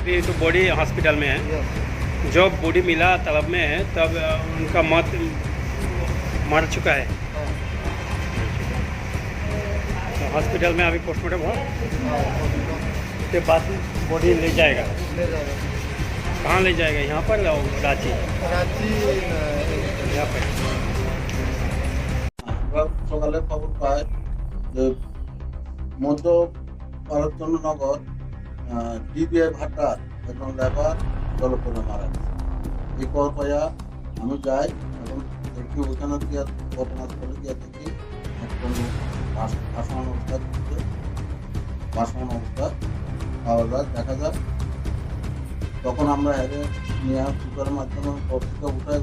अभी तो body hospital में है। Yes. जब बॉडी मिला तालाब में तब उनका मौत मर चुका है। हाँ, तो हॉस्पिटल में अभी पोस्टमार्टम हुआ, हाँ, उसके बाद बॉडी ले जाएगा। ले जाएगा कहाँ ले जाएगा? यहाँ पर रांची? রাঁচি यहाँ पर। আমরা সকালে খবর পাই যে মধ্য ভারতচন্দ্র নগর ডিবিআই ভাটার একজন লেবার জলপরে মারা গেছে। এই খবর পাইয়া আমি যাই এবং দেখি ওইখানে গিয়ে ঘটনাস্থলে গিয়ে দেখি একজন ভাসমান অবস্থা ভাসমান অবস্থা পাওয়া যায়, দেখা যায়। তখন আমরা হেরে নিয়ে সুপার মাধ্যমে পত্রিকা উঠায়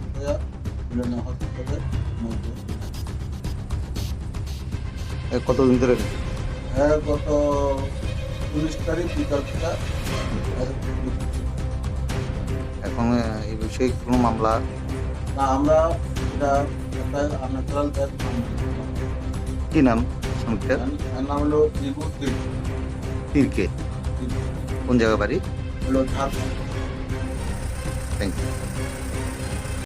মিলনে হসপিটালের মধ্যে কতদিন ধরে হ্যাঁ গত 19 তারিখ বিকাল থেকে এখন এই বিষয়ে কোনো মামলা না আমরা এটা একটা ন্যাচারাল ডেথ কি নাম শ্রমিকটার? এর নাম হলো ত্রিভুজ তীরকে কোন জায়গা বাড়ি? হলো ঝাড়খণ্ড। Thank you.